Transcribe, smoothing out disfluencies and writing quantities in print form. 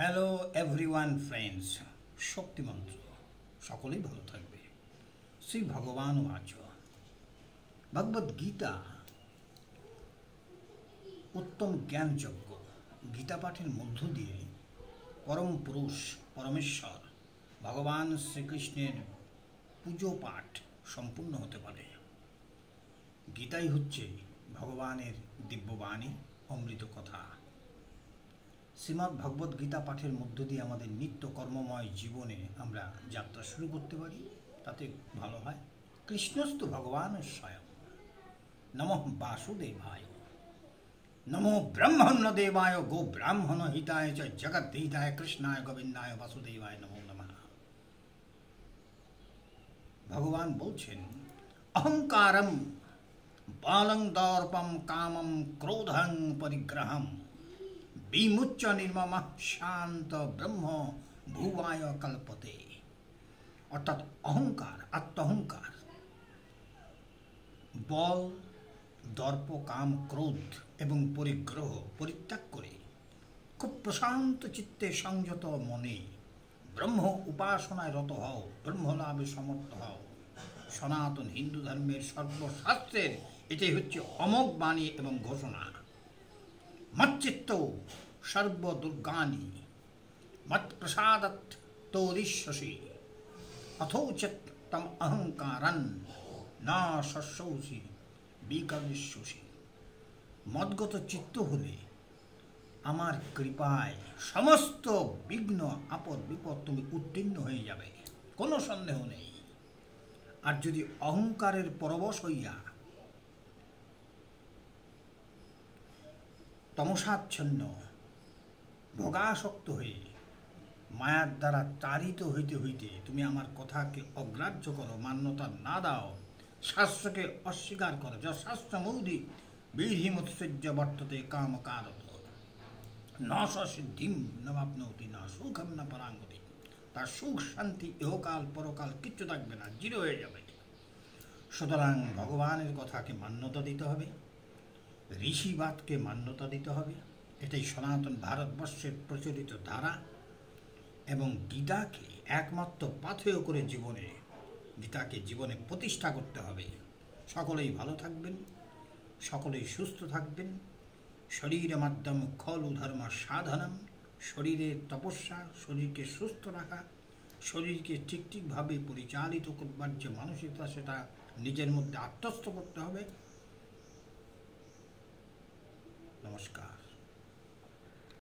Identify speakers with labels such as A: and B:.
A: Hello everyone friends, শক্তিমন্ত্র সকলেই ভালো থাকবে। শ্রী ভগবান ওয়াচ। ভগবদ গীতা উত্তম জ্ঞানযজ্ঞ। গীতা পাঠের মধ্য দিয়ে পরম পুরুষ পরমেশ্বর ভগবান শ্রীকৃষ্ণের পুজো পাঠ সম্পূর্ণ হতে পারে। গীতাই হচ্ছে ভগবানের দিব্যবাণী, অমৃত কথা। শ্রীমদ্ ভগবদ গীতা পাঠের মধ্য দিয়ে আমাদের নিত্য কর্মময় জীবনে আমরা যাত্রা শুরু করতে পারি, তাতে ভালো হয়। কৃষ্ণস্তু ভগবান স্বয়ং। নমঃ বাসুদেবায়, নমো ব্রহ্মণ্য দেবায়, গো ব্রাহ্মণ হিতায় চ জগদ্ধিতায় কৃষ্ণায় গোবিন্দায় বাসুদেবায় নমো নমঃ। ভগবান বলছেন, অহংকারম বালং দর্পম কামম ক্রোধং পরিগ্রহম বিমুচ্চ নির্মম শান্ত ব্রহ্ম ভুবায় কল্পতে। অর্থাৎ অহংকার, আত্মহংকার, বল, দর্প, কাম, ক্রোধ এবং পরিগ্রহ পরিত্যাগ করে খুব প্রশান্ত চিত্তে সংযত মনে ব্রহ্ম উপাসনায় রত হও, ব্রহ্মলাভে সমর্থ হও। সনাতন হিন্দু ধর্মের সর্বশাস্ত্রের এটাই হচ্ছে অমোঘ বাণী এবং ঘোষণা। মচ্চিত্ত সর্বদুর্গানি মৎপ্রসাদত তোরিষ্যসি অথৌচত তম অহংকারন না শস্যসি বিকরিষ্যসি। মদগত চিত্ত হলে আমার কৃপায় সমস্ত বিঘ্ন আপদ বিপদ তুমি উত্তীর্ণ হয়ে যাবে, কোনো সন্দেহ নেই। আর যদি অহংকারের পরবশ হইয়া তমসাচ্ছন্ন ভোগাসক্ত হয়ে মায়ার দ্বারা তাড়িত হইতে হইতে তুমি আমার কথাকে অগ্রাহ্য করো, মান্যতা না দাও, শাস্ত্রকে অস্বীকার করো। যা শাস্ত্র মৌদি বিধিমুৎসৃজ্য বর্ততে কামকারত না সিদ্ধিম নবাপ্নৌতি না সুখম না পরাঙ্গতি। তার সুখ শান্তি ইহকাল পরকাল কিচ্ছু থাকবে না, জিরো হয়ে যাবে। সুতরাং ভগবানের কথাকে মান্যতা দিতে হবে, ঋষিবাদকে মান্যতা দিতে হবে। এটাই সনাতন ভারতবর্ষের প্রচলিত ধারা। এবং গীতাকে একমাত্র পাথেয় করে গীতাকে জীবনে প্রতিষ্ঠা করতে হবে। সকলেই ভালো থাকবেন, সকলেই সুস্থ থাকবেন। শরীর মাধ্যম খলু ধর্ম সাধনম। শরীরের তপস্যা, শরীরকে সুস্থ রাখা, শরীরকে ঠিকভাবে পরিচালিত করবার যে মানসিকতা, সেটা নিজের মধ্যে আত্মস্থ করতে হবে। নমস্কার।